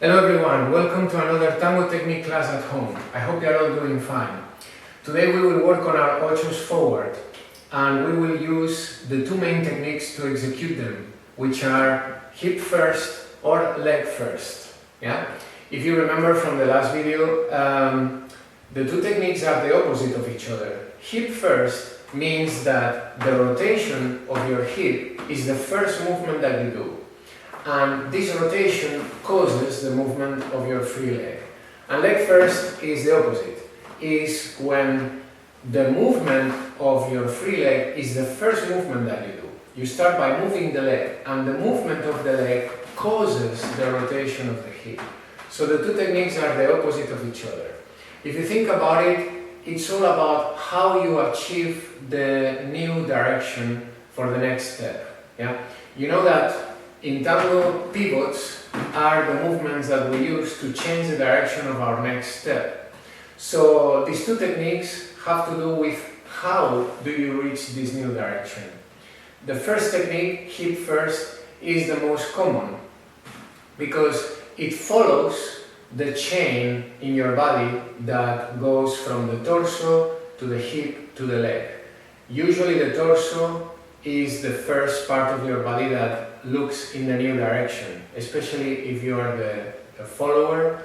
Hello everyone, welcome to another Tango technique class at home. I hope you are all doing fine. Today we will work on our ochos forward and we will use the two main techniques to execute them, which are hip first or leg first. Yeah? If you remember from the last video, the two techniques are the opposite of each other. Hip first means that the rotation of your hip is the first movement that you do. And this rotation causes the movement of your free leg. And leg first is the opposite, is when the movement of your free leg is the first movement that you do. You start by moving the leg, and the movement of the leg causes the rotation of the hip. So the two techniques are the opposite of each other. If you think about it, it's all about how you achieve the new direction for the next step. Yeah? You know that in Tango, pivots are the movements that we use to change the direction of our next step. So these two techniques have to do with how do you reach this new direction. The first technique, hip first, is the most common because it follows the chain in your body that goes from the torso to the hip to the leg. Usually the torso is the first part of your body that looks in the new direction, especially if you are the follower.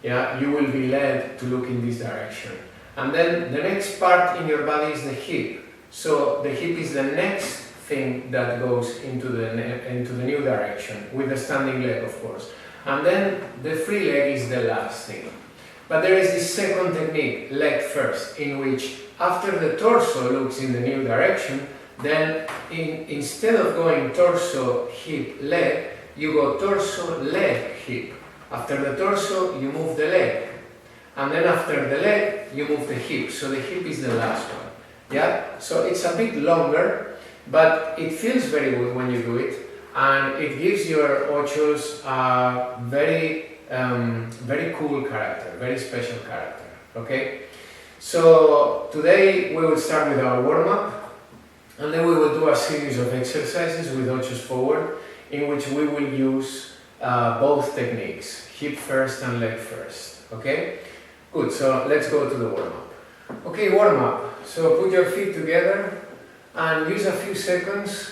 Yeah, you will be led to look in this direction. And then the next part in your body is the hip. So the hip is the next thing that goes into the new direction, with the standing leg, of course. And then the free leg is the last thing. But there is this second technique, leg first, in which after the torso looks in the new direction, then instead of going torso, hip, leg, you go torso, leg, hip. After the torso, you move the leg. And then after the leg, you move the hip. So the hip is the last one. Yeah? So it's a bit longer, but it feels very good when you do it. And it gives your ochos a very, very cool character, very special character. Okay? So today we will start with our warm-up. And then we will do a series of exercises with ochos forward in which we will use both techniques, hip first and leg first. Okay? Good, so let's go to the warm-up. Okay, warm-up. So put your feet together and use a few seconds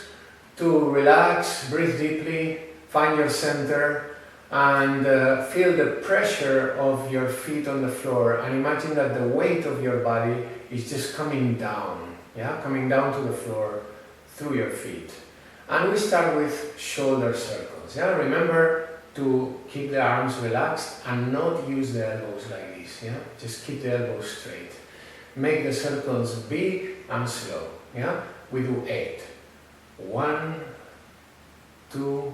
to relax, breathe deeply, find your center and feel the pressure of your feet on the floor and imagine that the weight of your body is just coming down. Yeah, coming down to the floor through your feet. And we start with shoulder circles. Yeah, remember to keep the arms relaxed and not use the elbows like this. Yeah, just keep the elbows straight. Make the circles big and slow. Yeah, we do 8. 1, 2,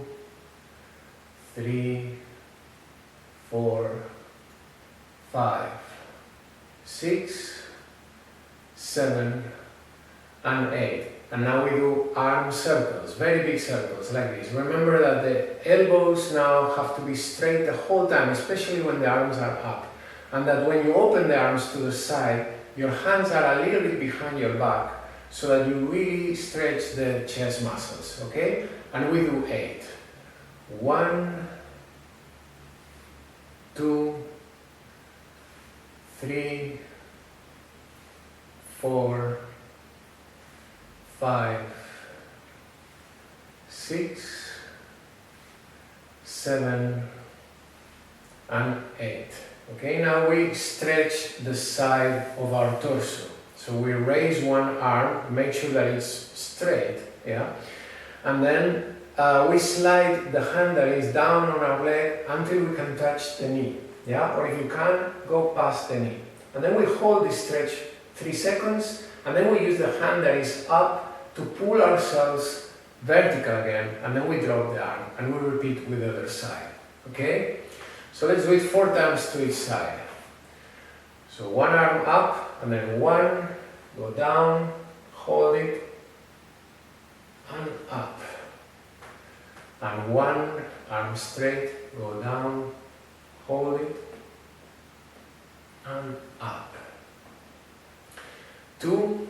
3, 4, 5, 6, 7, and 8. And now we do arm circles, very big circles like this. Remember that the elbows now have to be straight the whole time, especially when the arms are up. And that when you open the arms to the side, your hands are a little bit behind your back so that you really stretch the chest muscles, okay? And we do 8. 1, 2, 3, 4, 5, 6, 7, and 8. Okay, now we stretch the side of our torso. So we raise one arm, make sure that it's straight, yeah? And then we slide the hand that is down on our leg until we can touch the knee, yeah? Or if you can, go past the knee. And then we hold this stretch 3 seconds, and then we use the hand that is up to pull ourselves vertical again, and then we drop the arm, and we repeat with the other side, okay? So let's do it 4 times to each side. So one arm up, and then 1, go down, hold it, and up. And 1, arm straight, go down, hold it, and up. 2,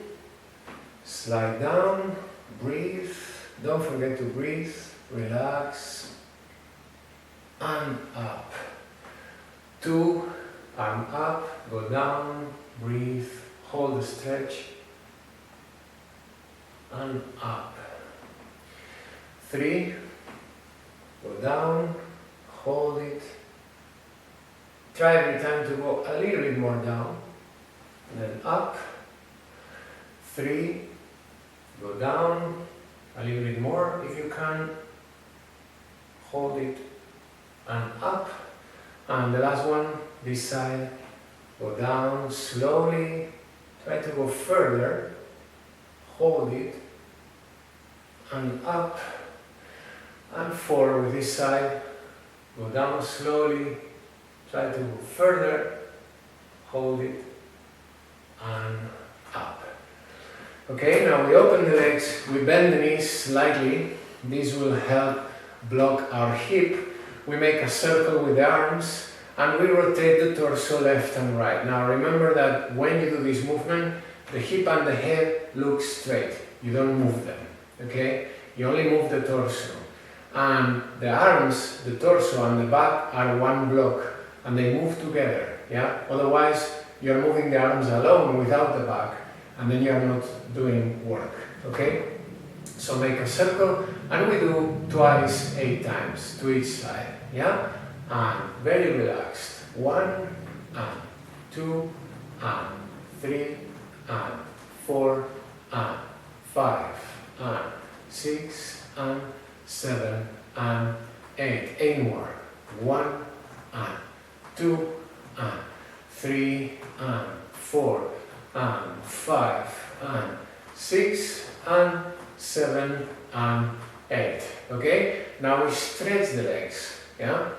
slide down, breathe, don't forget to breathe, relax, and up. 2, and up, go down, breathe, hold the stretch, and up. 3, go down, hold it. Try every time to go a little bit more down, and then up. 3, go down, a little bit more if you can. Hold it, and up. And the last one, this side, go down slowly, try to go further, hold it, and up. And 4 with this side, go down slowly, try to go further, hold it, and up. Okay, now we open the legs, we bend the knees slightly. This will help block our hip. We make a circle with the arms, and we rotate the torso left and right. Now remember that when you do this movement, the hip and the head look straight. You don't move them, okay? You only move the torso. And the arms, the torso and the back are one block, and they move together, yeah? Otherwise, you're moving the arms alone without the back, and then you're not doing work, okay? So make a circle, and we do twice 8 times to each side, yeah? And very relaxed. 1, and 2, and 3, and 4, and 5, and 6, and 7, and 8. 8 more. 1, and 2, and 3, and 4, and 5, and 6, and 7, and 8. Okay? Now we stretch the legs, yeah?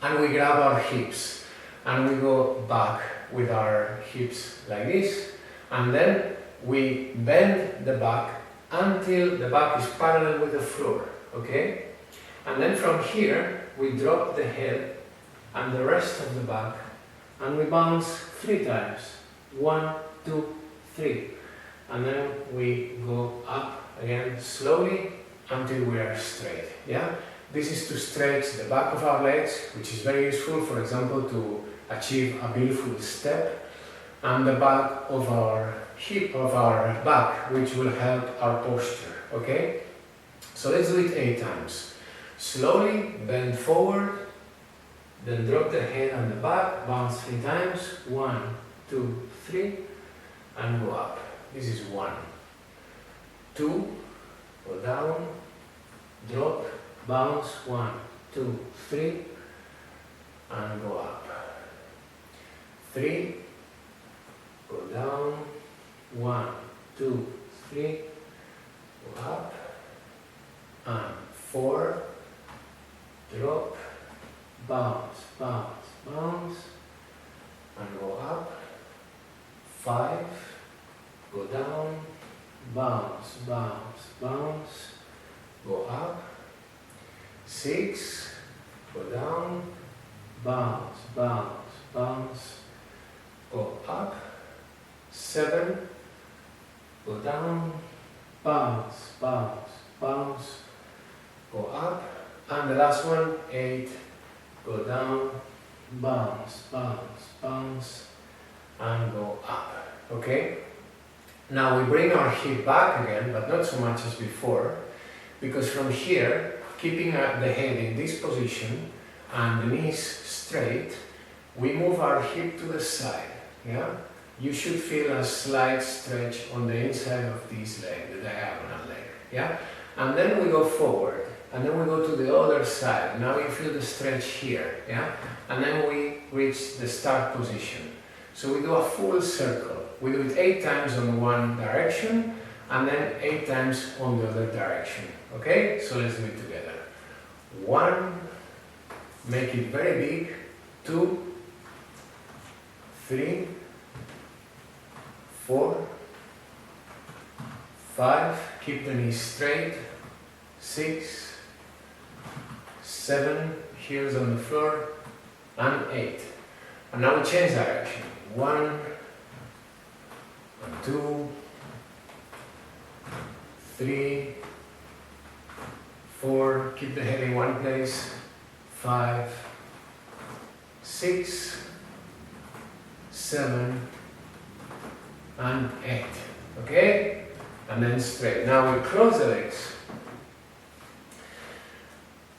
And we grab our hips, and we go back with our hips like this, and then we bend the back until the back is parallel with the floor, okay? And then from here, we drop the head and the rest of the back, and we bounce 3 times. 1, 2, 3. And then we go up again slowly until we are straight, yeah? This is to stretch the back of our legs, which is very useful, for example, to achieve a beautiful step, and the back of our hip, of our back, which will help our posture, okay? So let's do it 8 times. Slowly bend forward, then drop the head and the back, bounce 3 times. 1, 2, 3, and go up. This is 1. 2, go down, drop, bounce. 1, 2, 3, and go up. 3, go down. 1, 2, 3, go up. And 4, drop, bounce, bounce, bounce, and go up. 5, go down, bounce, bounce, bounce, go up. 6, go down, bounce, bounce, bounce, go up. 7, go down, bounce, bounce, bounce, go up. And the last one, 8, go down, bounce, bounce, bounce, and go up, okay? Now we bring our hip back again, but not so much as before, because from here, keeping the head in this position and the knees straight, we move our hip to the side, yeah? You should feel a slight stretch on the inside of this leg, the diagonal leg, yeah? And then we go forward, and then we go to the other side. Now you feel the stretch here, yeah? And then we reach the start position. So we do a full circle. We do it 8 times on one direction, and then 8 times on the other direction, okay? So let's do it together. 1, make it very big. 2, 3, 4, 5, keep the knees straight. 6, 7, heels on the floor, and 8. And now we change direction. 1, and 2, 3, 4, keep the head in one place. 5, 6, 7, and 8. Okay? And then straight. Now we close the legs.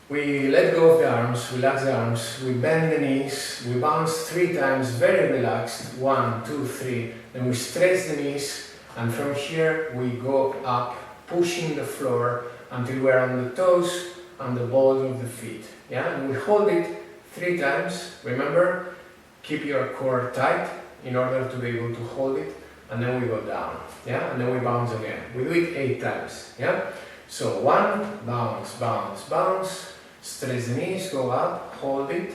We let go of the arms, relax the arms, we bend the knees, we bounce 3 times, very relaxed. 1, 2, 3. Then we stretch the knees, and from here we go up, pushing the floor until we're on the toes and the balls of the feet. Yeah? And we hold it 3 times. Remember, keep your core tight in order to be able to hold it. And then we go down. Yeah? And then we bounce again. We do it 8 times. Yeah? So 1, bounce, bounce, bounce. Stretch the knees, go up, hold it,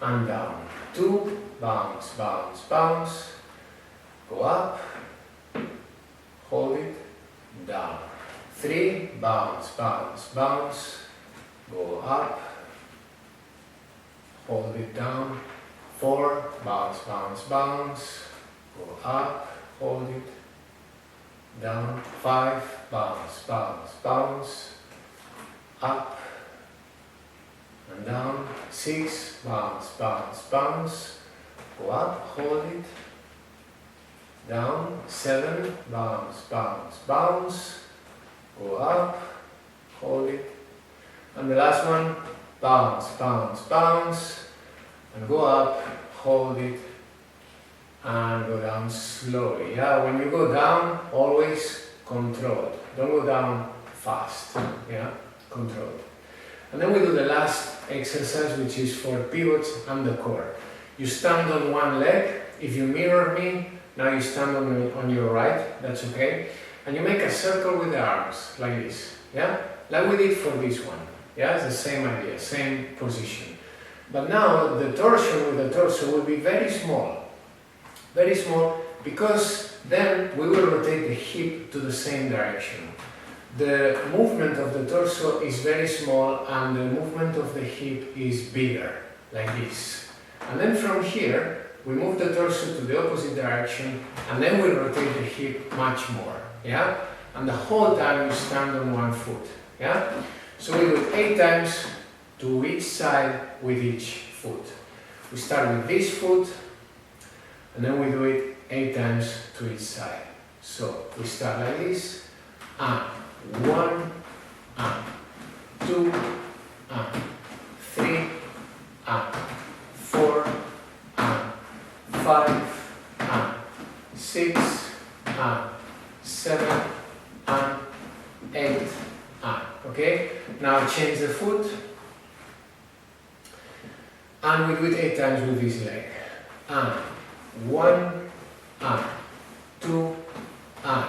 and down. 2, bounce, bounce, bounce, go up, hold it, down. 3, bounce, bounce, bounce, go up, hold it down. 4, bounce, bounce, bounce, go up, hold it, down. 5, bounce, bounce, bounce, up and down. 6, bounce, bounce, bounce, go up, hold it, down. 7, bounce, bounce, bounce, go up, hold it, and the last one, bounce, bounce, bounce, and go up, hold it, and go down slowly. Yeah, when you go down, always controlled. Don't go down fast. Yeah, controlled. And then we do the last exercise, which is for pivots and the core. You stand on one leg. If you mirror me, now you stand on your right, that's okay. And you make a circle with the arms, like this. Yeah? Like we did for this one. Yeah, it's the same idea, same position. But now the torsion with the torso will be very small. Very small, because then we will rotate the hip to the same direction. The movement of the torso is very small and the movement of the hip is bigger, like this. And then from here, we move the torso to the opposite direction and then we rotate the hip much more, yeah? And the whole time you stand on one foot, yeah? So we do it 8 times to each side with each foot. We start with this foot and then we do it 8 times to each side. So we start like this, and 1, and 2, and 3, and 4, and 5, and 6, and 7, and 8, and. Okay? Now change the foot, and we do it 8 times with this leg. And 1, and 2, and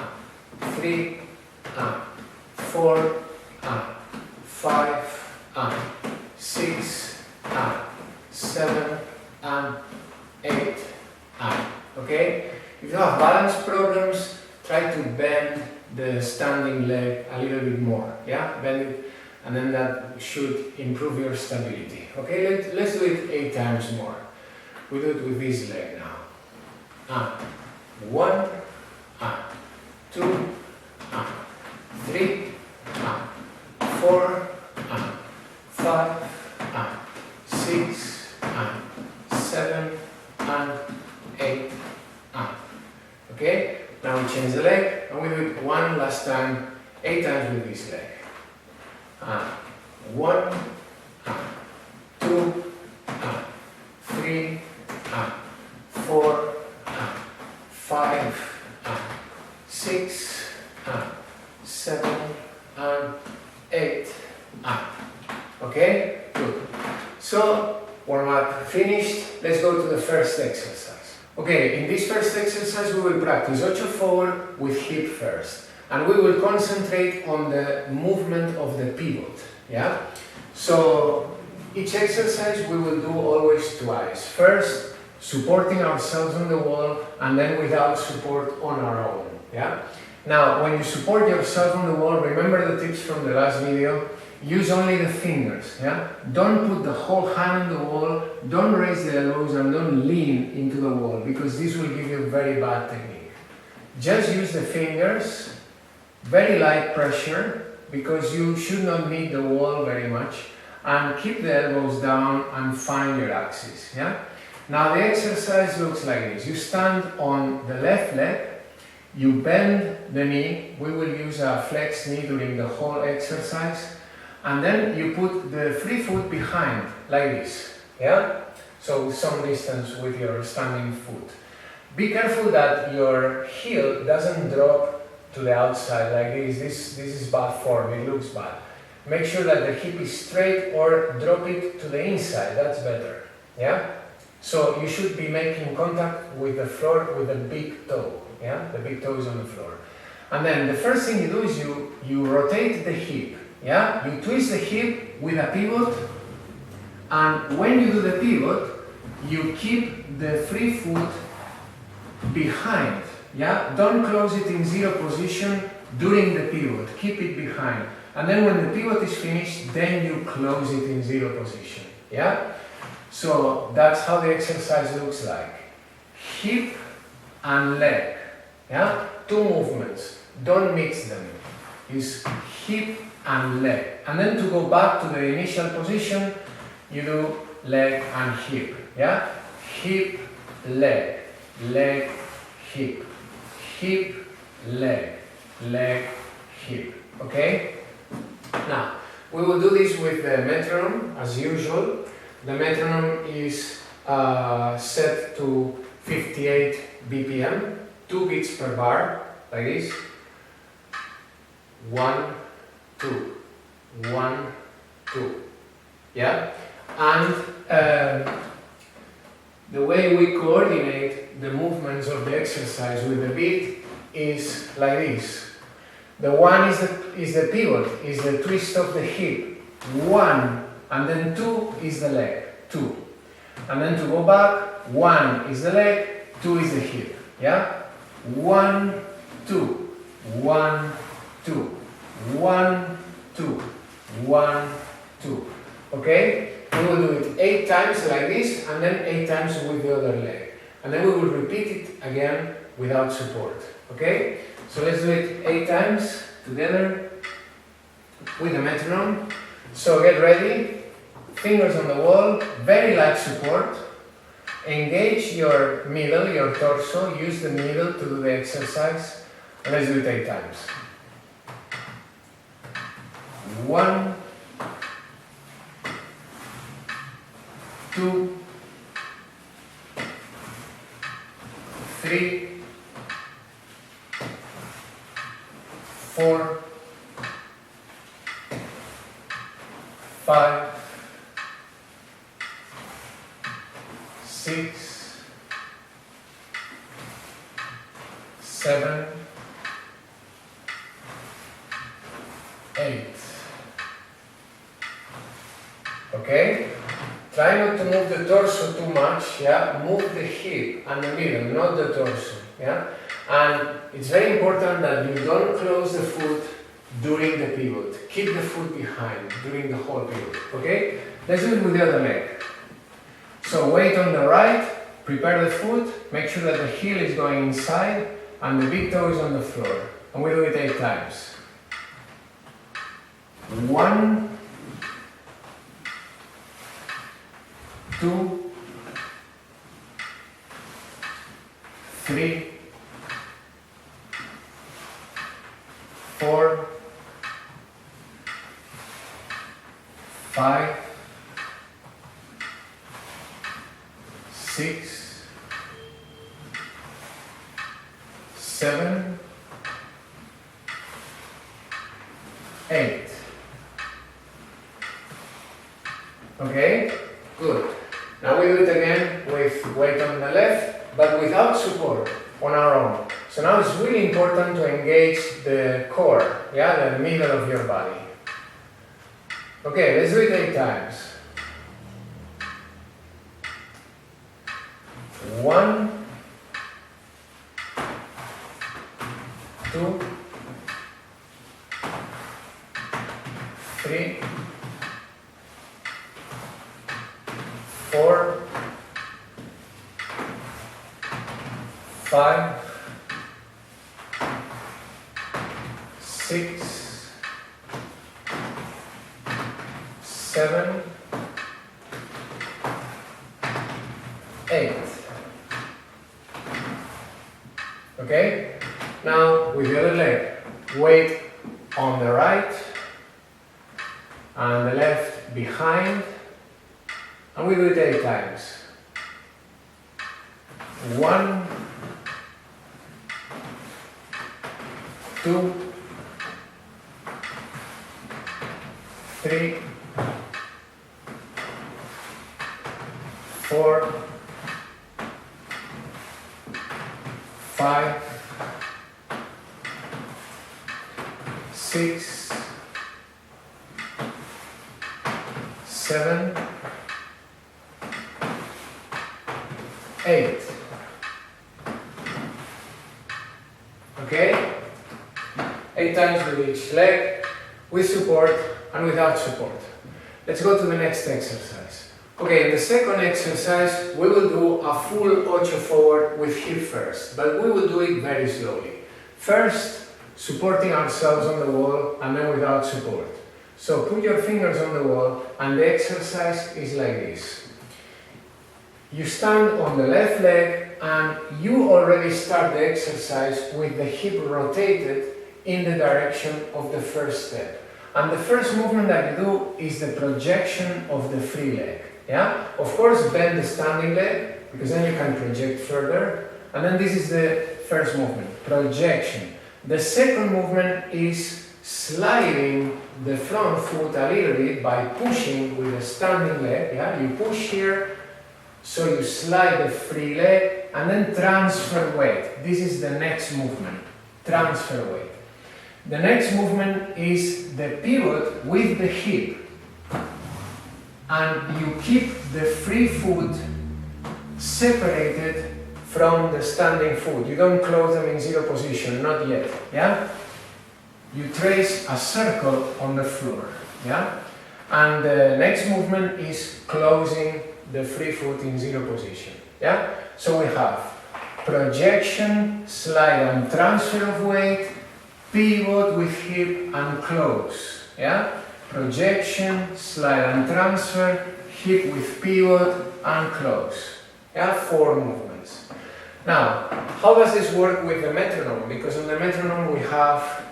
3, and 4, and 5, and 6, and 7, and 8, and. Okay? If you have balance problems, try to bend the standing leg a little bit more. Yeah? Bend it, and then that should improve your stability. Okay? Let's do it 8 times more. We do it with this leg now. And 1, and 2, and 3, and 4, and 5, and 6, and 7, and 8, and. Okay? Now we change the leg and we do it one last time, 8 times with this leg. And 1, and 2, and 3, and 4, and 5, and 6, and 7, and 8, and. Okay? Good. So, warm up finished. Let's go to the first exercise. Okay, in this first exercise we will practice ocho forward with hip first. And we will concentrate on the movement of the pivot. Yeah? So, each exercise we will do always twice. First, supporting ourselves on the wall, and then without support on our own. Yeah? Now, when you support yourself on the wall, remember the tips from the last video. Use only the fingers. Yeah? Don't put the whole hand on the wall, don't raise the elbows, and don't lean into the wall, because this will give you a very bad technique. Just use the fingers, very light pressure, because you should not meet the wall very much, and keep the elbows down and find your axis. Yeah? Now the exercise looks like this. You stand on the left leg, you bend the knee, we will use a flex knee during the whole exercise, and then you put the free foot behind, like this. Yeah? So some distance with your standing foot. Be careful that your heel doesn't drop to the outside like this. This is bad form, it looks bad. Make sure that the hip is straight or drop it to the inside, that's better. Yeah? So you should be making contact with the floor with the big toe. Yeah? The big toe is on the floor. And then the first thing you do is you rotate the hip. Yeah? You twist the hip with a pivot, and when you do the pivot, you keep the free foot behind. Yeah? Don't close it in zero position during the pivot. Keep it behind. And then when the pivot is finished, then you close it in zero position. Yeah? So that's how the exercise looks like. Hip and leg. Yeah? Two movements. Don't mix them. It's hip and leg. And then to go back to the initial position, you do leg and hip. Yeah? Hip, leg, leg, hip. Hip, leg, leg, hip. Okay? Now, we will do this with the metronome as usual. The metronome is set to 58 BPM, 2 beats per bar, like this. 1, 2, 1, 2. Yeah? And the way we coordinate the movements of the exercise with the beat is like this. The 1 is the pivot, is the twist of the hip. 1, and then 2 is the leg. 2. And then to go back, 1 is the leg, 2 is the hip. Yeah? 1, 2, 1, 2, 1, 2, 1, 2. Okay? We will do it 8 times like this, and then 8 times with the other leg. And then we will repeat it again without support. Okay? So let's do it 8 times together with the metronome. So get ready. Fingers on the wall, very light support. Engage your middle, your torso. Use the middle to do the exercise. And let's do it 8 times. 1, 2, 3, 4, 5, 6, 7, 8. Okay? Try not to move the torso too much, yeah? Move the hip and the middle, not the torso, yeah? And it's very important that you don't close the foot during the pivot. Keep the foot behind during the whole pivot, okay? Let's do it with the other leg. So weight on the right, prepare the foot, make sure that the heel is going inside and the big toe is on the floor. And we do it 8 times. 1, 2, 3, 4, 5, 6, 7, 8. Okay? Good. Now we do it again with weight on the left, but without support, on our own. So now it's really important to engage the core, yeah, the middle of your body. Okay, let's do it 8 times. 1, 2, 3, 4, 5, 6, 7, 8. Okay? Now with the other leg, weight on the right and the left behind, and we do it 8 times. 1, 2, 3, 4, 5, 6, 7, 8. Okay? 8 times with each leg, with support and without support. Let's go to the next exercise. Okay, in the second exercise, we will do a full ocho forward with hip first, but we will do it very slowly. First, supporting ourselves on the wall and then without support. So put your fingers on the wall and the exercise is like this. You stand on the left leg and you already start the exercise with the hip rotated in the direction of the first step. And the first movement that you do is the projection of the free leg. Yeah? Of course, bend the standing leg because then you can project further. And then this is the first movement, projection. The second movement is sliding the front foot a little bit by pushing with the standing leg. Yeah? You push here, so you slide the free leg and then transfer weight. This is the next movement, transfer weight. The next movement is the pivot with the hip. And you keep the free foot separated from the standing foot. You don't close them in zero position, not yet. Yeah? You trace a circle on the floor. Yeah? And the next movement is closing the free foot in zero position. Yeah? So we have projection, slide and transfer of weight, pivot with hip and close. Yeah? Projection, slide and transfer, hip with pivot and close. Yeah? 4 movements. Now, how does this work with the metronome? Because on the metronome we have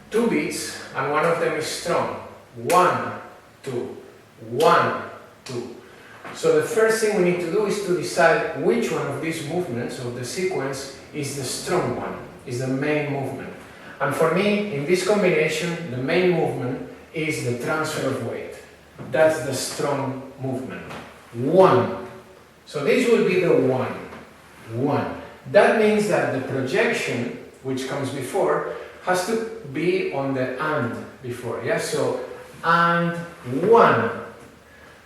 2 beats and one of them is strong. 1, 2, 1, 2. So the first thing we need to do is to decide which one of these movements of the sequence is the strong one, is the main movement. And for me, in this combination, the main movement is the transfer of weight. That's the strong movement. 1. So this will be the 1. 1. That means that the projection, which comes before, has to be on the and before. Yeah? So, and 1.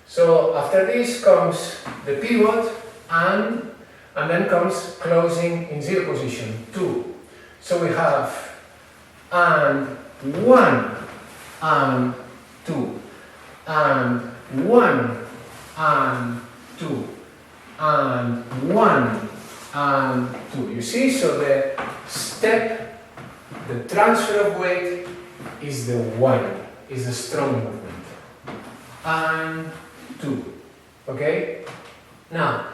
So after this comes the pivot, and then comes closing in zero position, 2. So we have and 1, and 2, and 1, and 2, and 1, and 2. You see, so the step, the transfer of weight is the 1, is the strong movement. And 2. Okay? Now,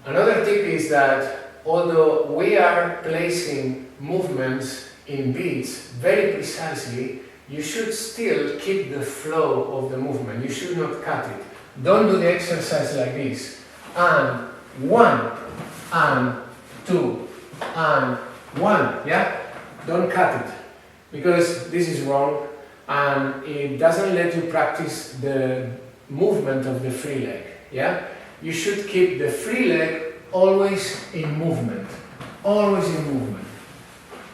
another tip is that although we are placing movements in beats very precisely, you should still keep the flow of the movement. You should not cut it. Don't do the exercise like this. And 1, and 2, and 1. Yeah? Don't cut it. Because this is wrong and it doesn't let you practice the movement of the free leg. Yeah? You should keep the free leg always in movement. Always in movement.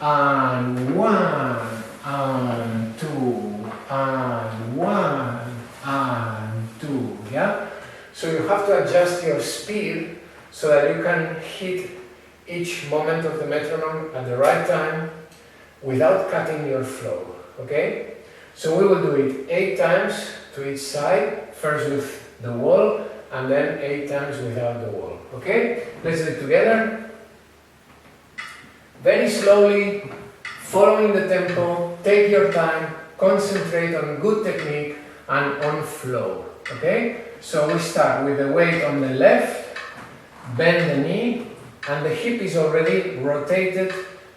And 1, and 2, and 1, and 2. Yeah? So you have to adjust your speed so that you can hit each moment of the metronome at the right time without cutting your flow. Okay? So we will do it 8 times to each side, first with the wall and then 8 times without the wall. Okay? Let's do it together. Very slowly, following the tempo, take your time, concentrate on good technique and on flow. Okay? So we start with the weight on the left bend the knee, and the hip is already rotated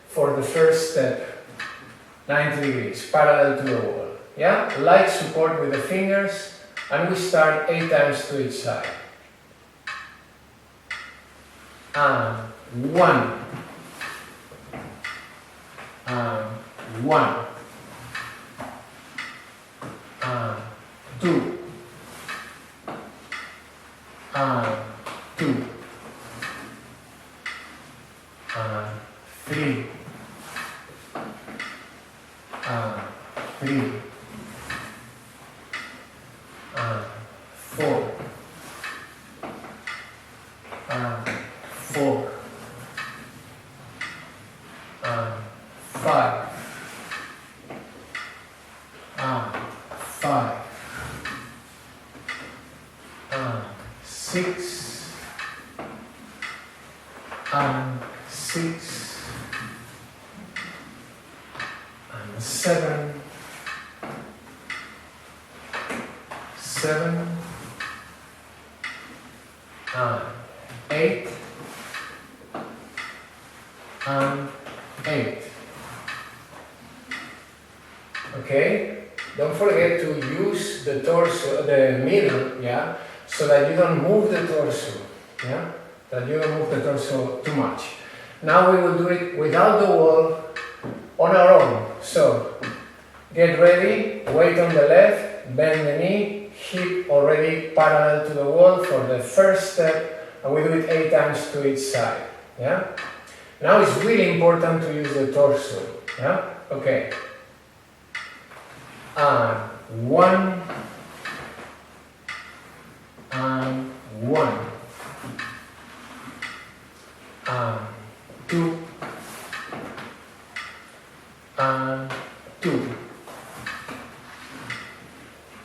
for the first step, 90 degrees, parallel to the wall. Yeah? Light support with the fingers, and we start 8 times to each side. And 1. And 1. And 2. And 2. And 3. And 3. And 4. And 4. And 5. And 5. And 6. And 6. And 7. 7. And 8. And 8. Okay? Don't forget to use the torso, the middle, yeah, so that you don't move the torso, yeah, that you don't move the torso too much. Now we will do it without the wall, on our own. So get ready, weight on the left, bend the knee, hip already parallel to the wall for the first step, and we do it 8 times to each side. Yeah. Now it's really important to use the torso. Yeah. Okay. And 1. And 1. And 2. And 2.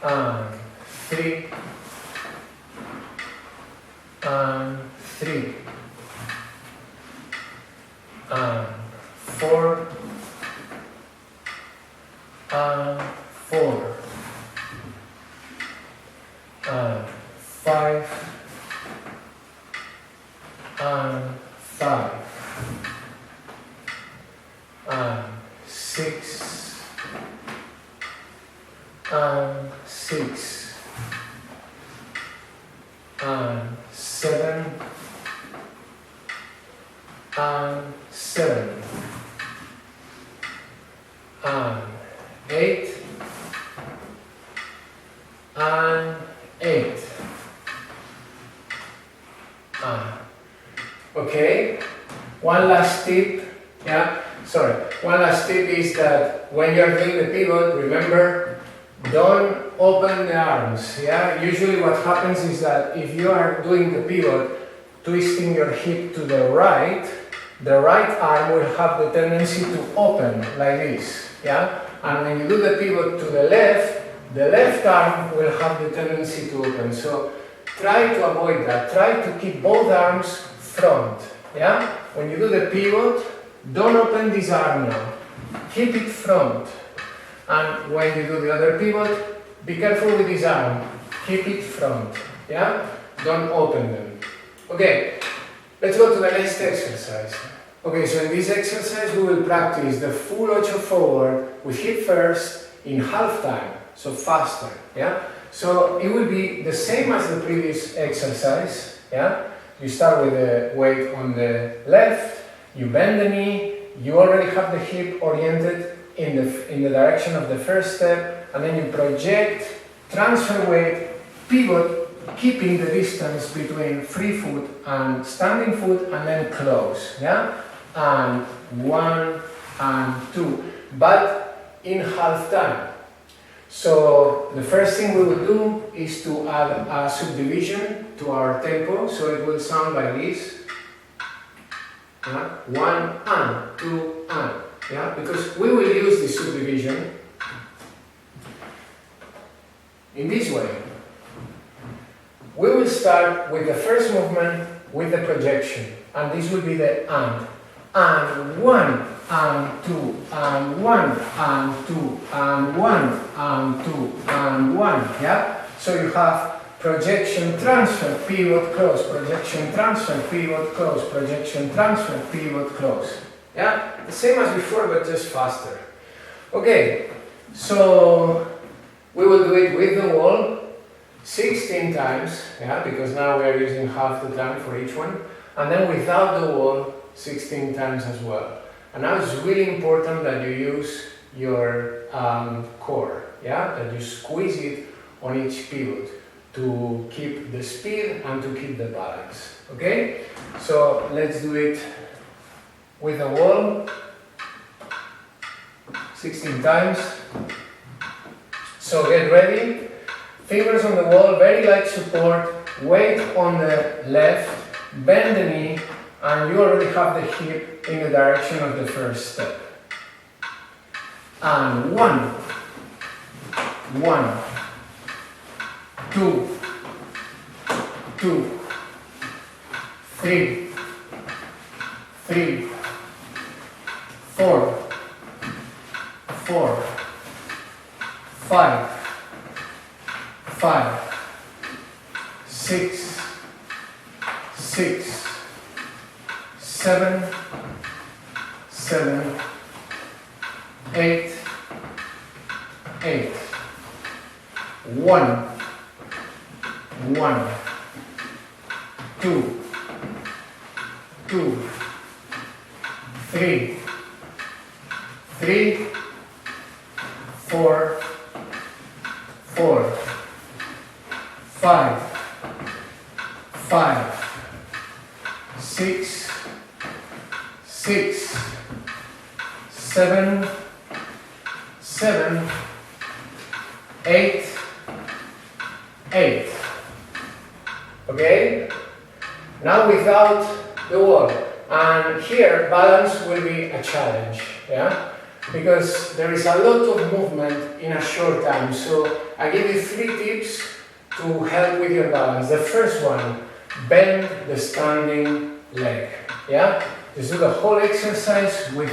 And 3. And 3. And 4. And 4. And 5. And 5. And 6. And 6. And 7. And 7. And 8. And 8. Okay, one last tip, yeah, sorry, one last tip is that when you're doing the pivot, remember, don't open the arms, yeah, usually what happens is that if you are doing the pivot, twisting your hip to the right arm will have the tendency to open like this, yeah, and when you do the pivot to the left arm will have the tendency to open, so try to avoid that, try to keep both arms front, yeah? When you do the pivot, don't open this arm now, keep it front, and when you do the other pivot, be careful with this arm, keep it front, yeah? Don't open them. Okay, let's go to the next exercise. Okay, so in this exercise we will practice the full ocho forward with hip first in half time, so faster, yeah? So it will be the same as the previous exercise, yeah? You start with the weight on the left, you bend the knee, you already have the hip oriented in the direction of the first step, and then you project, transfer weight, pivot, keeping the distance between free foot and standing foot, and then close, yeah? And 1 and 2, but in half time. So the first thing we will do is to add a subdivision to our tempo, so it will sound like this. 1 and 2 and, yeah, because we will use the subdivision in this way. We will start with the first movement with the projection, and this will be the and 1 and 2 and 1 and 2 and 1 and 2 and 1, yeah? So you have projection, transfer, pivot, close, projection, transfer, pivot, close, projection, transfer, pivot, close. Yeah, the same as before, but just faster. Okay, so we will do it with the wall 16 times, yeah, because now we are using half the time for each one, and then without the wall 16 times as well. And now it's really important that you use your core, yeah, that you squeeze it on each pivot to keep the speed and to keep the balance. Okay, so let's do it with the wall 16 times. So get ready, fingers on the wall, very light support, weight on the left, bend the knee, and you already have the hip in the direction of the first step. And 1, 1, 2, 2, 3, 3, 4, 4, 5, 5, 6, 6, 7, 7, 8, 8, 1, 1, 2, 2, 3, 3, 4, 4, 5, 5, 6, 6, 7, 7, 8, 8. Okay? Now without the wall. And here balance will be a challenge, yeah? Because there is a lot of movement in a short time. So I give you 3 tips to help with your balance. The first one, bend the standing leg, yeah? Just do the whole exercise with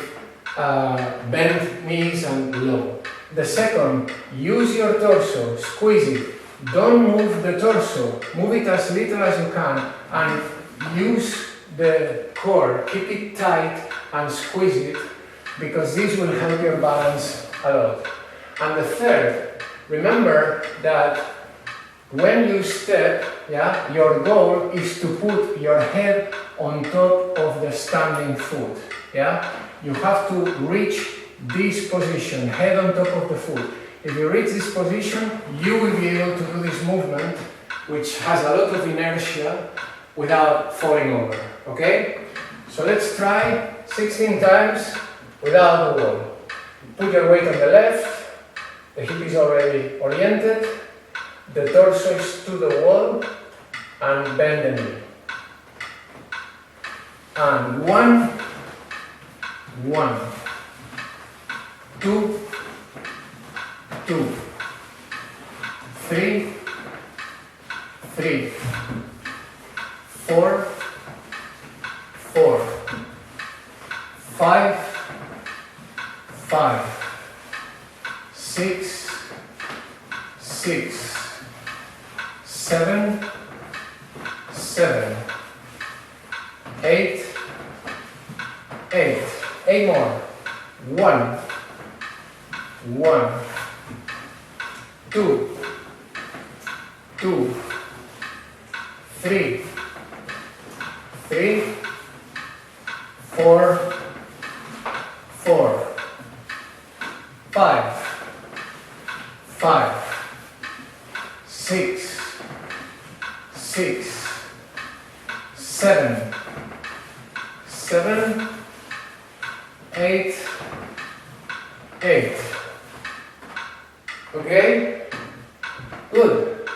bent knees and low. The second, use your torso, squeeze it. Don't move the torso, move it as little as you can, and use the core, keep it tight and squeeze it, because this will help your balance a lot. And the third, remember that when you step, yeah, your goal is to put your head on top of the standing foot, yeah? You have to reach this position, head on top of the foot. If you reach this position, you will be able to do this movement, which has a lot of inertia, without falling over, okay? So let's try 16 times without the wall. Put your weight on the left, the hip is already oriented, the torso is to the wall, and bend the knee. And 1, 1, 2, 2, 3, 3, 4, 4, 5, 5, 6, 6, 7, 7, 8, 8, 8 more. 1, 1, 2, 2, 3, 3, 4, 4, 5, 5, 6, 6, 7, 7, 8, 8. Okay? Good.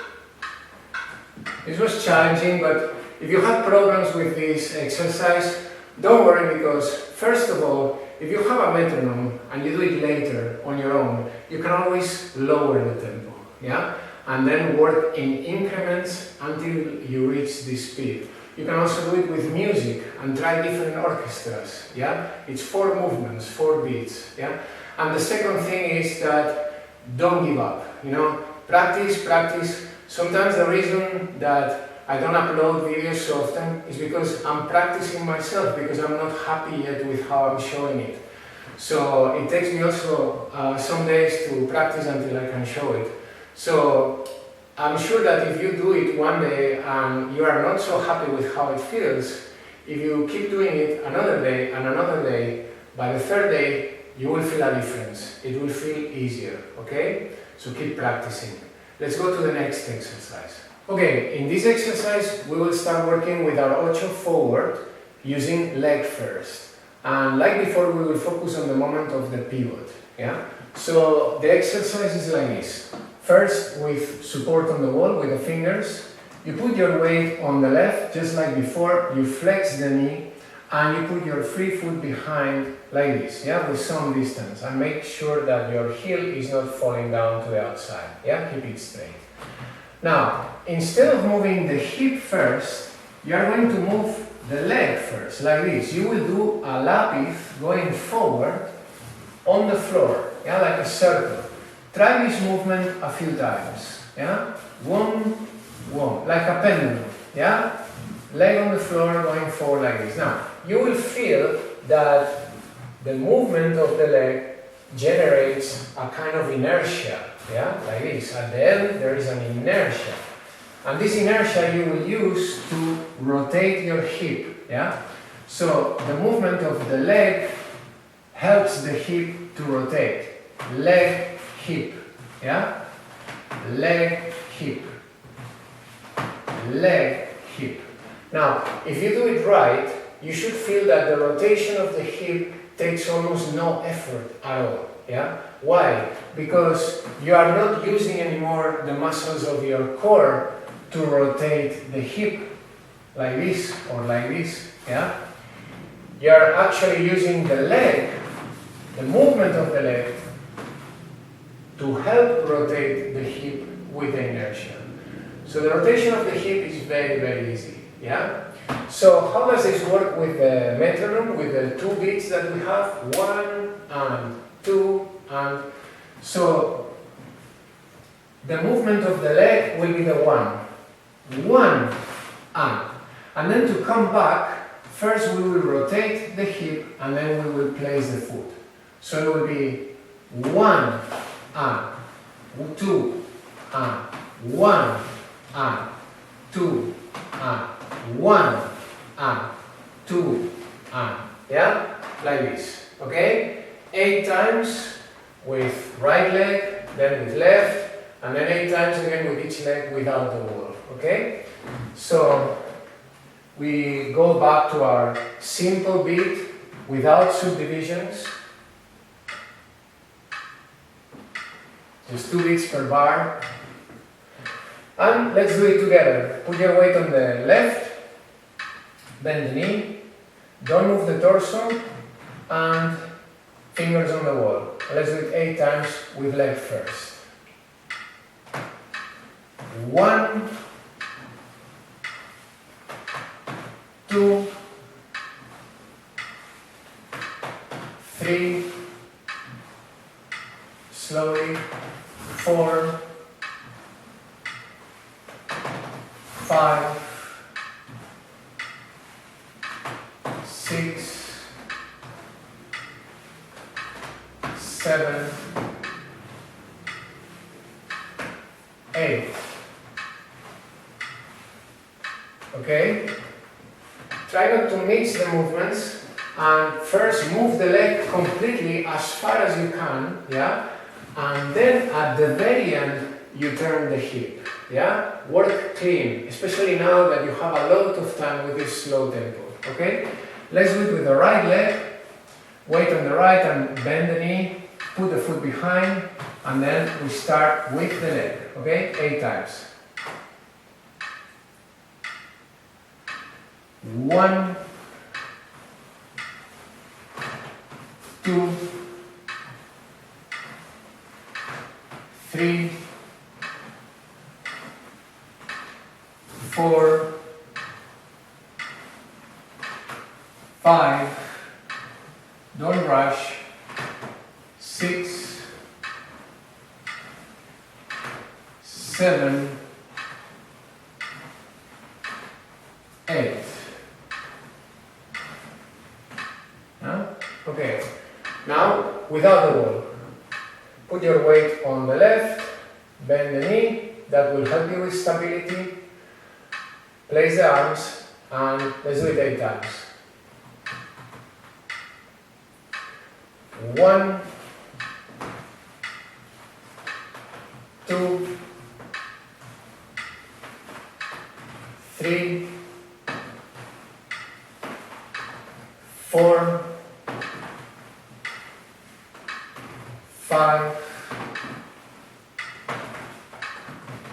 This was challenging, but if you have problems with this exercise, don't worry, because first of all, if you have a metronome and you do it later on your own, you can always lower the tempo, yeah? And then work in increments until you reach this speed. You can also do it with music and try different orchestras, yeah? It's 4 movements, 4 beats, yeah? And the second thing is that don't give up, you know? Practice, practice, Sometimes the reason that I don't upload videos so often is because I'm practicing myself, because I'm not happy yet with how I'm showing it. So it takes me also some days to practice until I can show it. So I'm sure that if you do it one day and you are not so happy with how it feels, if you keep doing it another day and another day, by the third day you will feel a difference. It will feel easier, okay? So keep practicing. Let's go to the next exercise. Okay, in this exercise we will start working with our ocho forward using leg first. And like before, we will focus on the moment of the pivot, yeah? So the exercise is like this. First, with support on the wall with the fingers, you put your weight on the left, just like before, you flex the knee, and you put your free foot behind like this, yeah, with some distance, and make sure that your heel is not falling down to the outside, yeah, keep it straight. Now, instead of moving the hip first, you are going to move the leg first, like this. You will do a lapis going forward on the floor, yeah, like a circle. Try this movement a few times, yeah, one, like a pendulum, yeah, leg on the floor going forward like this. Now, you will feel that the movement of the leg generates a kind of inertia, yeah, like this. At the end, there is an inertia. And this inertia you will use to rotate your hip, yeah? So the movement of the leg helps the hip to rotate. Leg, hip, yeah? Leg, hip. Leg, hip. Now, if you do it right, you should feel that the rotation of the hip takes almost no effort at all, yeah? Why? Because you are not using anymore the muscles of your core to rotate the hip like this or like this, yeah? You are actually using the leg, the movement of the leg, to help rotate the hip with the inertia. So the rotation of the hip is very, very easy, yeah? So how does this work with the metronome, with the 2 beats that we have? 1 and 2 and... So the movement of the leg will be the 1. 1 and then to come back, first we will rotate the hip and then we will place the foot. So it will be 1 and 2 and 1 and 2 and 1 and 2 and, yeah, like this, okay? 8 times with right leg, then with left, and then 8 times again with each leg without the wall, okay? So we go back to our simple beat without subdivisions. Just 2 beats per bar. And let's do it together. Put your weight on the left, bend the knee, don't move the torso, and fingers on the wall. Let's do it 8 times with leg first. 1, 2, 3, slowly, 4, 5, 6, 7, 8. Okay? Try not to mix the movements and first move the leg completely as far as you can, yeah? And then at the very end you turn the hip, yeah? Work clean, especially now that you have a lot of time with this slow tempo, okay? Let's do it with the right leg, weight on the right and bend the knee, put the foot behind, and then we start with the leg, okay? 8 times. 1, 2, 3, 4, 5, don't rush, 6, 7, 8. Huh? Okay. Now, without the wall. Put your weight on the left, bend the knee, that will help you with stability. Place the arms, and let's do it 8 times. 1, 2, 3, 4, 5,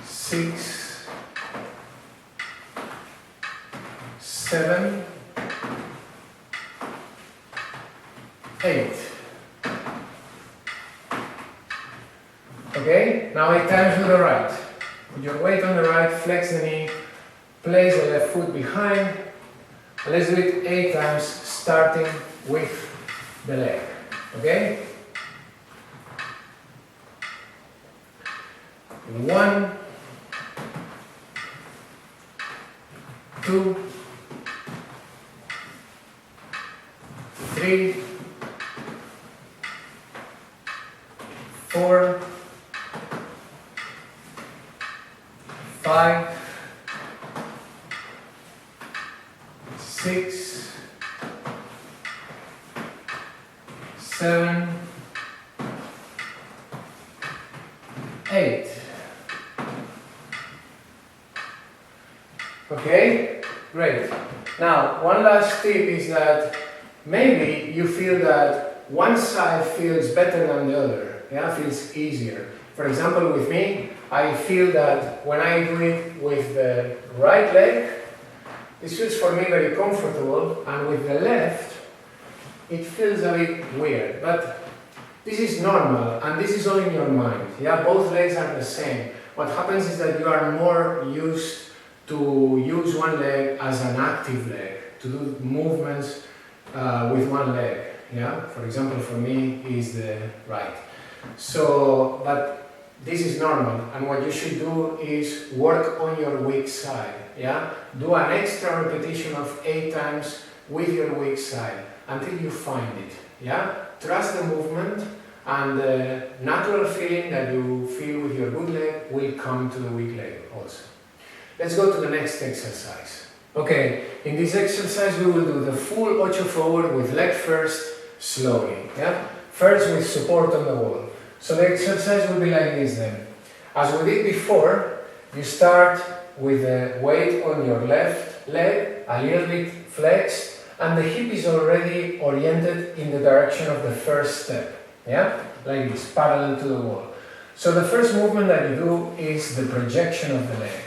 6, 7, 8. Okay, now 8 times with the right. Put your weight on the right, flex the knee, place the left foot behind. And let's do it 8 times, starting with the leg. Okay? 1, 2, 3, 4, 5, 6, 7, 8. Okay, great. Now, one last tip is that maybe you feel that one side feels better than the other, yeah, feels easier. For example, with me, I feel that when I do it with the right leg, this feels for me very comfortable, and with the left, it feels a bit weird. But this is normal, and this is all in your mind. Yeah, both legs are the same. What happens is that you are more used to use one leg as an active leg, to do movements with one leg. Yeah, for example, for me is the right. So, but this is normal, and what you should do is work on your weak side. Yeah, do an extra repetition of 8 times with your weak side until you find it. Yeah, trust the movement, and the natural feeling that you feel with your good leg will come to the weak leg also. Let's go to the next exercise. Okay, in this exercise we will do the full ocho forward with leg first, slowly. Yeah, first with support on the wall. So the exercise will be like this then. As we did before, you start with the weight on your left leg, a little bit flexed, and the hip is already oriented in the direction of the first step. Yeah, like this, parallel to the wall. So the first movement that you do is the projection of the leg,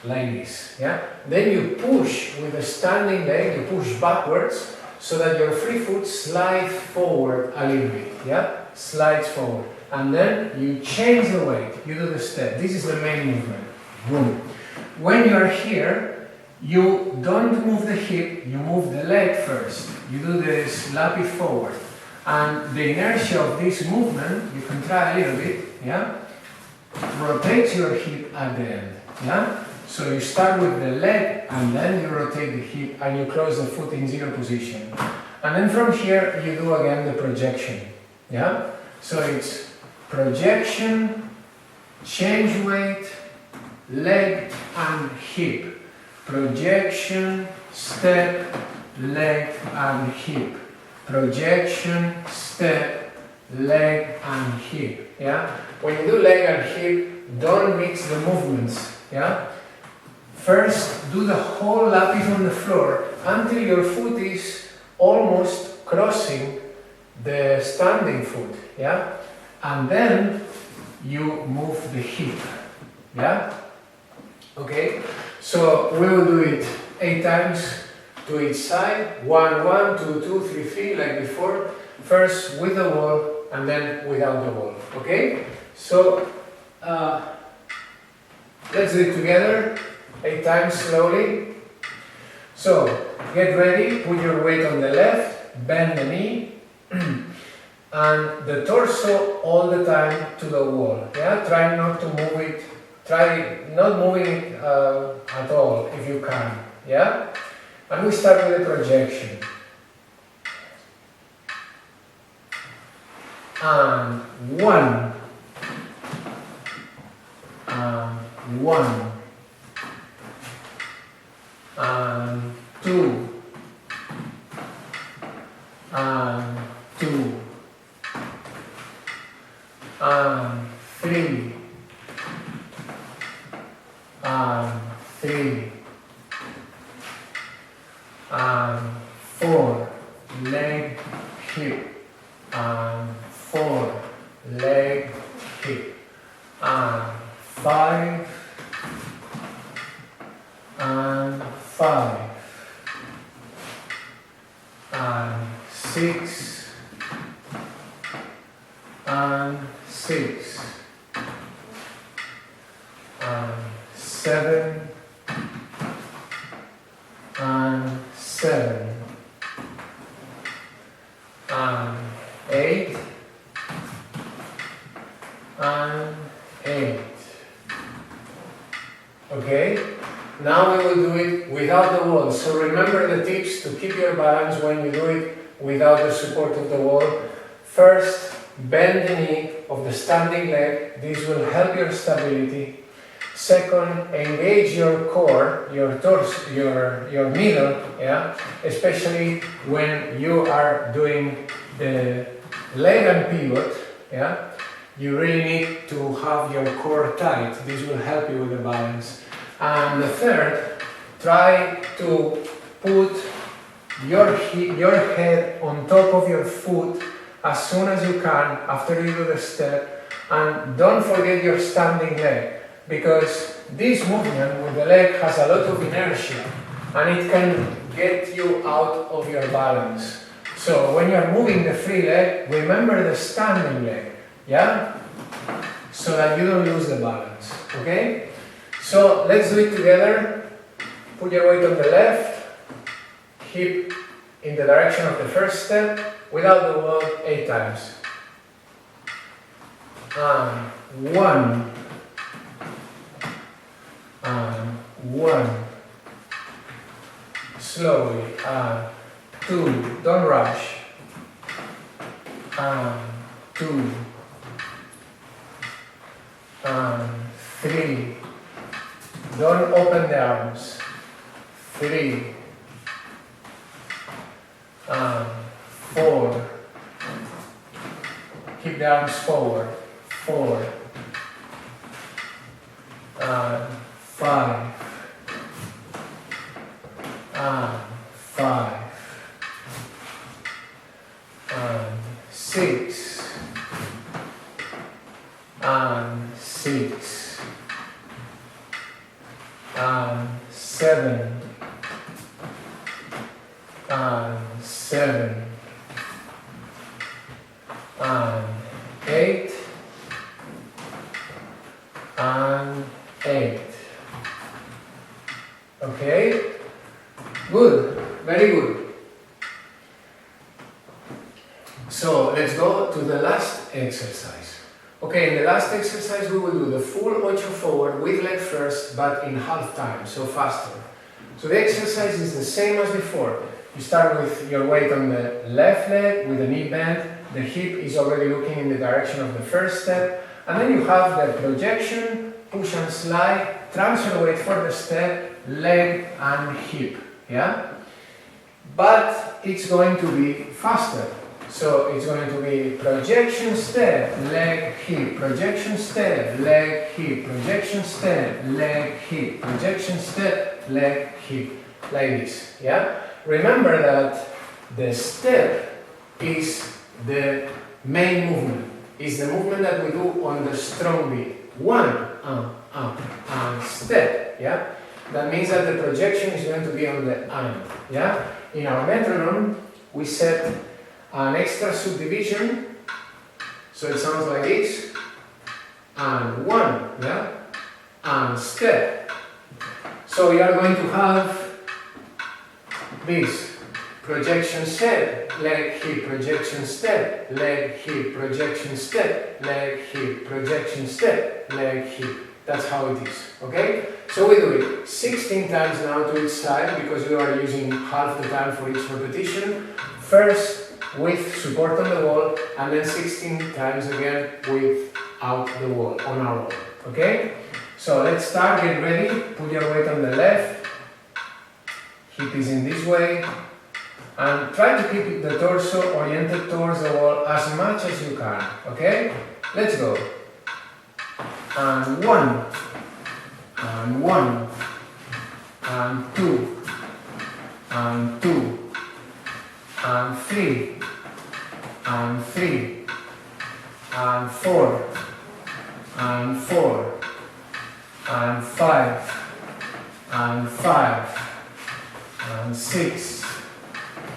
like this. Yeah. Then you push with the standing leg, you push backwards so that your free foot slides forward a little bit. Yeah, slides forward. And then you change the weight, you do the step. This is the main movement. Boom. When you are here, you don't move the hip, you move the leg first. You do the slappy forward. And the inertia of this movement, you can try a little bit, yeah? Rotate your hip at the end, yeah? So you start with the leg, and then you rotate the hip, and you close the foot in 0 position. And then from here, you do again the projection, yeah? So it's projection, change weight, leg and hip. Projection, step, leg and hip. Projection, step, leg and hip. Yeah? When you do leg and hip, don't mix the movements. Yeah? First, do the whole lapis on the floor until your foot is almost crossing the standing foot. Yeah? And then you move the hip. Yeah? Okay? So we will do it 8 times to each side. 1, 1, 2, 2, 3, 3, like before. First with the wall and then without the wall. Okay? So let's do it together. 8 times slowly. So get ready. Put your weight on the left. Bend the knee. And the torso all the time to the wall. Yeah, try not to move it. Try not moving it at all if you can. yeah? And we start with the projection. And 1, and 1, and 2, and 2, and 3, and 3, and 4, leg, hip, and 4, leg, hip, and 5, and 5, and 6, and 6, and 7, and 7, and 8, and 8. Okay? Now we will do it without the wall. So remember the tips to keep your balance when you do it without the support of the wall. First, bend the knee of the standing leg. This will help your stability. Second, engage your core, your torso, your middle, yeah? Especially when you are doing the leg and pivot, yeah? You really need to have your core tight. This will help you with the balance. And the third, try to put your head on top of your foot as soon as you can after you do the step. And don't forget your standing leg, because this movement with the leg has a lot of inertia and it can get you out of your balance. So when you're moving the free leg, remember the standing leg, yeah? So that you don't lose the balance, okay? So let's do it together. Put your weight on the left, hip in the direction of the first step, without the wall 8 times. And 1, and 1, slowly, and 2, don't rush, and 2, and 3, don't open the arms, 3, and 4, keep the arms forward, 4, and 5, and 5, and 6, and 6, and 7, and 7, and 8, and 8. Okay? Good, very good. So let's go to the last exercise. Okay, in the last exercise we will do the full ocho forward with leg first, but in half time, so faster. So the exercise is the same as before. You start with your weight on the left leg with the knee bent, the hip is already looking in the direction of the first step, and then you have the projection, push and slide, transfer weight for the step, leg and hip, yeah? But it's going to be faster. So it's going to be projection step, leg, hip, projection step, leg, hip, projection step, leg, hip, projection step, leg, hip, like this, yeah? Remember that the step is the main movement, is the movement that we do on the strong beat. 1, and step, yeah? That means that the projection is going to be on the and, yeah? In our metronome, we set an extra subdivision, so it sounds like this, and 1, yeah? And step. So we are going to have this projection step, leg, hip, projection step, leg, hip, projection step, leg, hip, projection step, leg, hip. That's how it is, okay? So we do it 16 times now to each side because we are using half the time for each repetition. First with support on the wall and then 16 times again without the wall, on our wall. Okay? So let's start, get ready, put your weight on the left, hip is in this way, and try to keep the torso oriented towards the wall as much as you can. Okay? Let's go. And 1, and 1, and 2, and 2, and 3, and 3, and 4, and 4, and 5, and 5, and 6,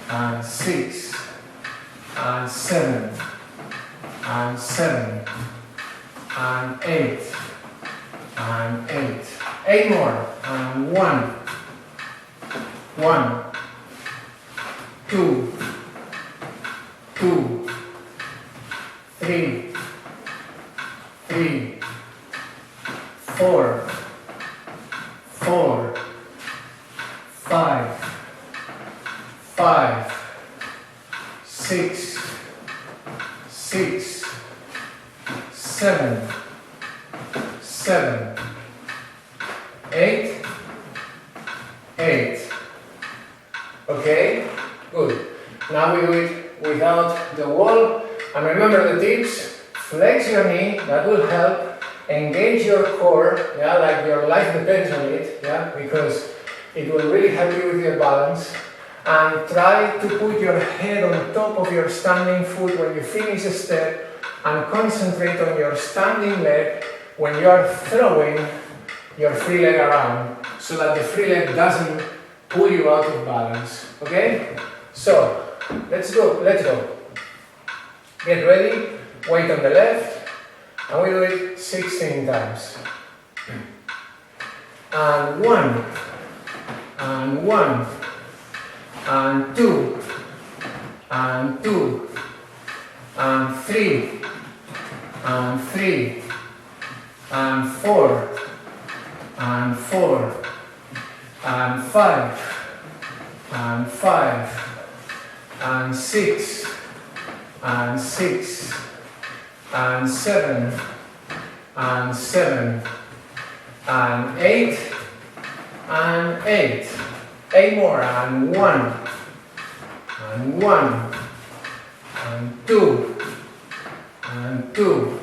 and 6, and 7, and 7, and 8, and 8. 8 more, and 1, 1, 2, 2, 3, 3, 4, 4, 5, 5, 6, 6, 7, 7, 8, 8. Okay? Good. Now we do it without the wall. And remember the tips. Flex your knee, that will help. Engage your core, yeah, like your life depends on it, yeah, because it will really help you with your balance. And try to put your head on top of your standing foot when you finish a step and concentrate on your standing leg when you are throwing your free leg around so that the free leg doesn't pull you out of balance. Okay? So, let's go. Get ready, weight on the left, and we do it 16 times. And 1, and 1, and 2, and 2, and 3, and 3, and 4, and 4, and 5, and 5, and 6, and 6, and 7, and 7, and 8, and 8. 8 more, and 1, and 1, and 2, and 2,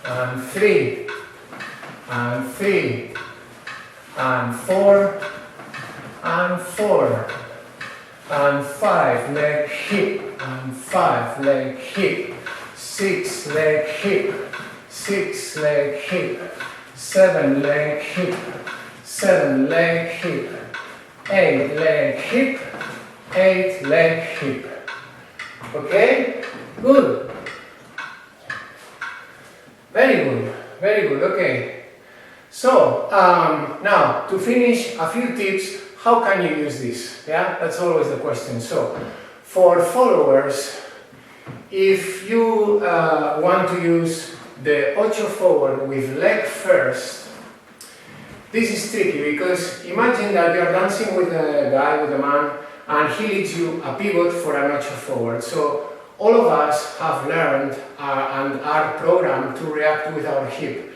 and 3, and 3, and 4, and 4, and 5, leg hip, and 5, leg hip, 6, leg hip, 6, leg hip, 7, leg hip, 7, leg hip, 8, leg hip, 8, leg hip. Okay? Good. Very good, okay. So, now, to finish, a few tips. How can you use this? Yeah, that's always the question. So, for followers, if you want to use the ocho forward with leg first, this is tricky because imagine that you're dancing with a guy, with a man, and he leads you a pivot for an ocho forward. So all of us have learned and are programmed to react with our hip.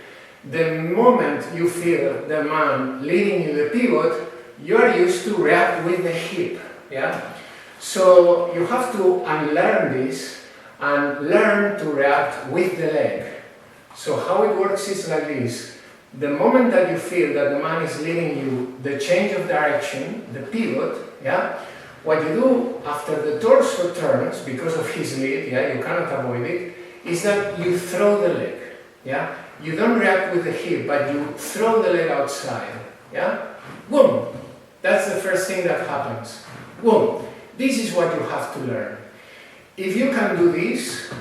The moment you feel the man leading you the pivot, you are used to react with the hip. Yeah? So you have to unlearn this and learn to react with the leg. So how it works is like this. The moment that you feel that the man is leading you the change of direction, the pivot, yeah, what you do after the torso turns, because of his lead, yeah, you cannot avoid it, is that you throw the leg, yeah. You don't react with the hip, but you throw the leg outside, yeah. Boom! That's the first thing that happens. Boom! This is what you have to learn. If you can do this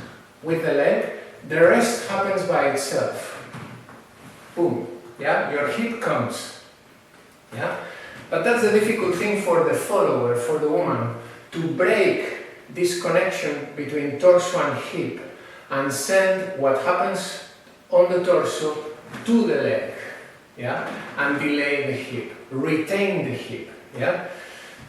with the leg, the rest happens by itself. Boom, yeah, your hip comes, yeah? But that's the difficult thing for the follower, for the woman, to break this connection between torso and hip and send what happens on the torso to the leg, yeah, and delay the hip, retain the hip, yeah.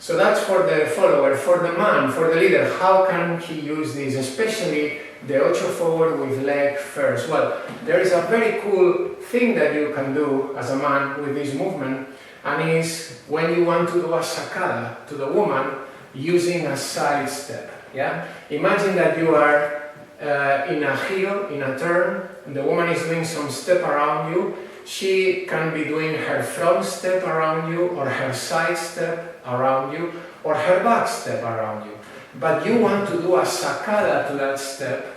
So that's for the follower. For the man, for the leader, how can he use this, especially the ocho forward with leg first? Well, there is a very cool thing that you can do as a man with this movement, and is when you want to do a sacada to the woman using a side step, yeah. Imagine that you are in a heel, in a turn, and the woman is doing some step around you. She can be doing her front step around you, or her side step around you, or her back step around you. But you want to do a sacada to that step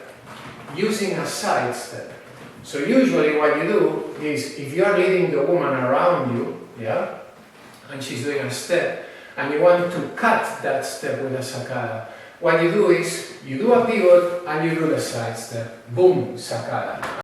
using a side step. So usually what you do is, if you are leading the woman around you, yeah, and she's doing a step, and you want to cut that step with a sacada, what you do is, you do a pivot and you do the side step. Boom, sacada.